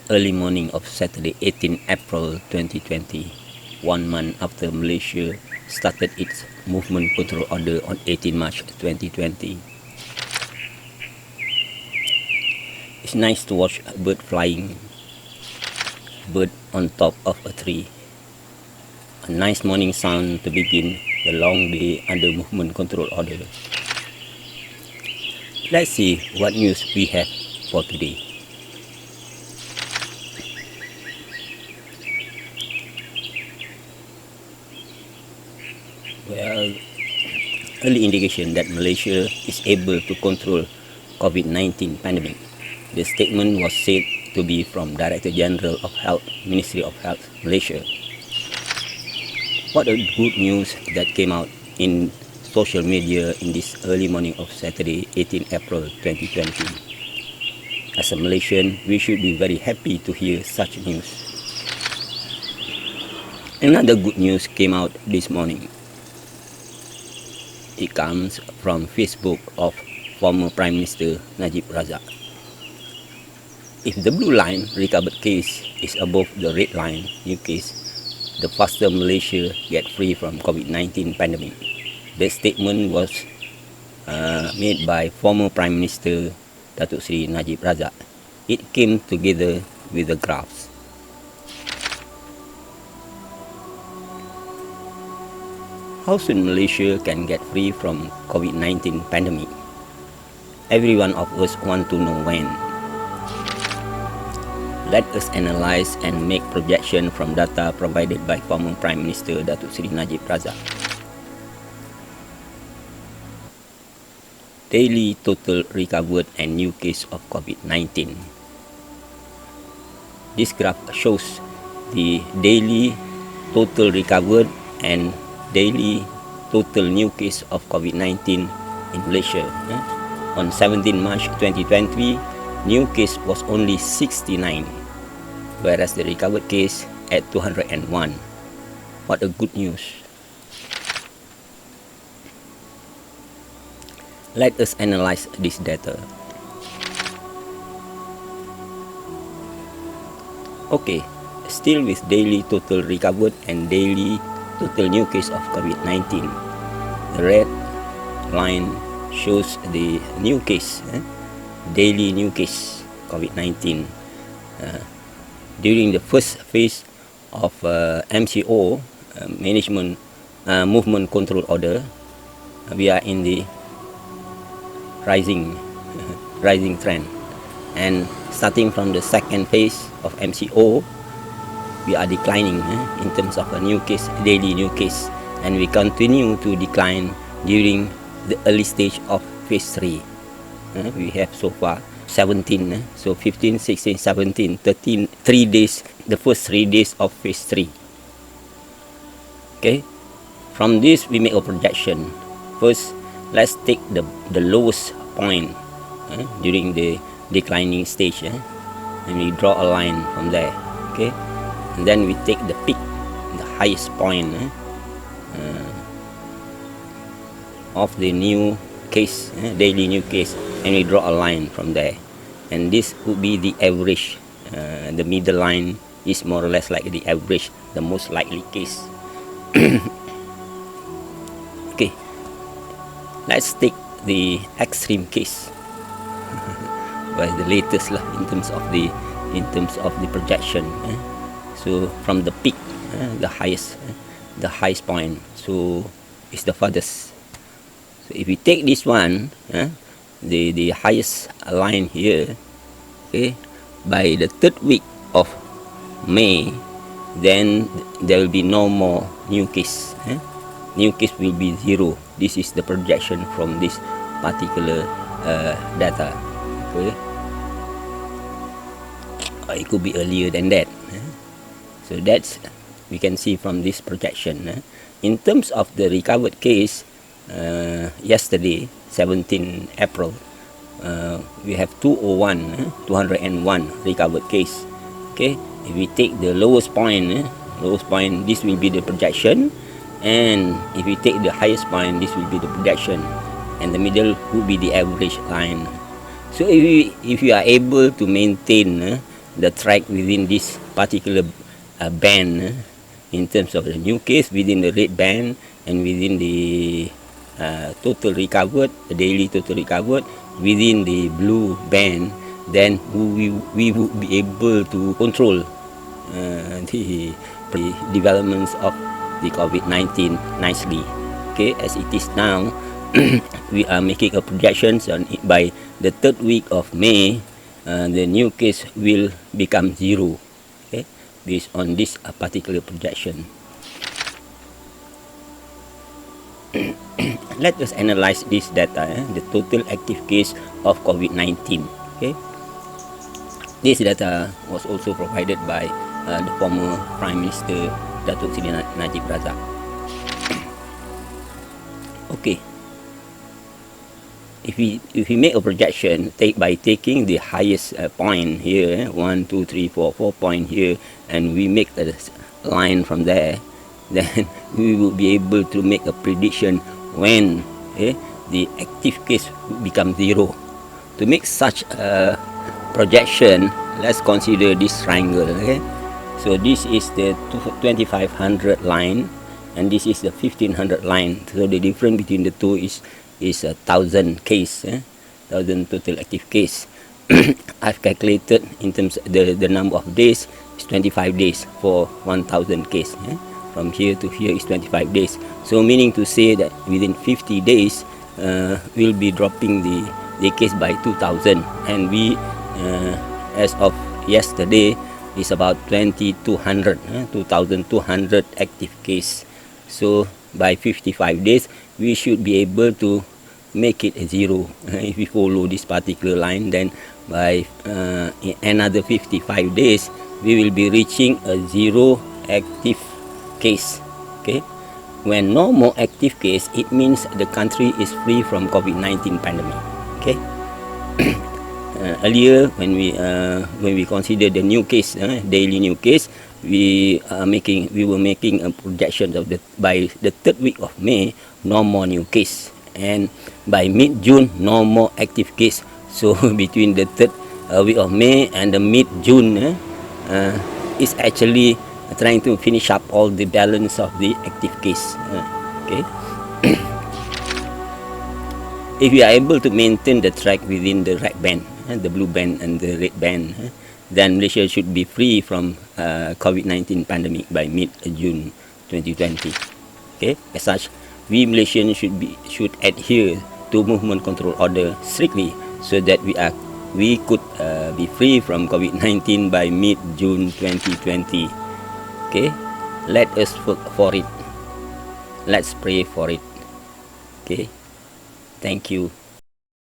early morning of Saturday, 18 April 2020, 1 month after Malaysia started its movement control order on 18 March 2020. It's nice to watch a bird flying, bird on top of a tree. A nice morning sound to begin the long day under movement control order. Let's see what news we have for today. Well, early indication that Malaysia is able to control COVID-19 pandemic. The statement was said to be from Director General of Health, Ministry of Health, Malaysia. What a good news that came out in social media in this early morning of Saturday, 18 April 2020. As a Malaysian, we should be very happy to hear such news. Another good news came out this morning. It comes from Facebook of former Prime Minister Najib Razak. If the blue line recovered case is above the red line new case, the faster Malaysia get free from COVID-19 pandemic. The statement was made by former Prime Minister Datuk Seri Najib Razak. It came together with the graphs. How soon Malaysia can get free from COVID-19 pandemic? Every one of us want to know when. Let us analyze and make projection from data provided by former Prime Minister Datuk Seri Najib Razak. Daily total recovered and new case of COVID-19. This graph shows the daily total recovered and daily total new case of COVID-19 in Malaysia. On 17 March 2020, new case was only 69, whereas the recovered case at 201. What a good news. Let us analyze this data. Okay, still with daily total recovered and daily total new case of COVID-19. The red line shows the new case, daily new case COVID-19. During the first phase of MCO, management movement control order, we are in the rising trend, and starting from the second phase of MCO, we are declining in terms of a new case, daily new case, and we continue to decline during the early stage of phase 3. We have so far 17, so 15, 16, 17, 13, 3 days, the first 3 days of phase 3. Okay, from this we make a projection. First, let's take the lowest point during the declining stage, and we draw a line from there. Okay, and then we take the peak, the highest point of the new case, daily new case, and we draw a line from there, and this would be the average. The middle line is more or less like the average, the most likely case. Okay, let's take the extreme case, well, the latest lah in terms of the projection. So from the peak, the highest point, so it's the farthest. So if we take this one, the highest line here, okay, by the 3rd week of May, then there will be no more new case. New case will be 0. This is the projection from this particular data. Okay, or it could be earlier than that. So that's, we can see from this projection. In terms of the recovered case, yesterday, 17 April, we have 201 recovered case. Okay, if we take the lowest point, this will be the projection, and if we take the highest point, this will be the projection, and the middle would be the average line. So if we are able to maintain the track within this particular band, in terms of the new case within the red band and within the total recovered, the daily total recovered within the blue band, then we would be able to control the developments of the COVID-19 nicely. Okay, as it is now, we are making a projections on by the third week of May, the new case will become zero. Okay, based on this particular projection. Let us analyze this data, the total active case of COVID-19. Okay, this data was also provided by the former Prime Minister Datuk Seri Najib Razak. Okay, if we make a projection by taking the highest point here, 1, 2, 3, 4 point here, and we make a line from there, then we will be able to make a prediction when the active case become zero. To make such a projection, let's consider this triangle. Okay, so this is the 2500 line, and this is the 1500 line. So the difference between the two is 1000 case, 1000 total active case. I've calculated in terms of the number of days is 25 days for 1000 case. From here to here is 25 days. So meaning to say that within 50 days, we'll be dropping the case by 2000, and we as of yesterday is about 2200, 2200 active case. So by 55 days, we should be able to make it a zero. If we follow this particular line, then by another 55 days, we will be reaching a zero active case. Okay, when no more active case, it means the country is free from COVID-19 pandemic. Okay. Earlier, when we consider the new case, daily new case, we were making a projection of by the third week of May, no more new case, and by mid-June, no more active case. So between the third week of May and the mid-June, is actually trying to finish up all the balance of the active case. Okay. If we are able to maintain the track within the red band, the blue band and the red band, then Malaysia should be free from COVID-19 pandemic by mid-June 2020. Okay, as such, we Malaysians should adhere to movement control order strictly, so that we could be free from COVID-19 by mid-June 2020. Okay, let us work for it. Let's pray for it. Okay, thank you.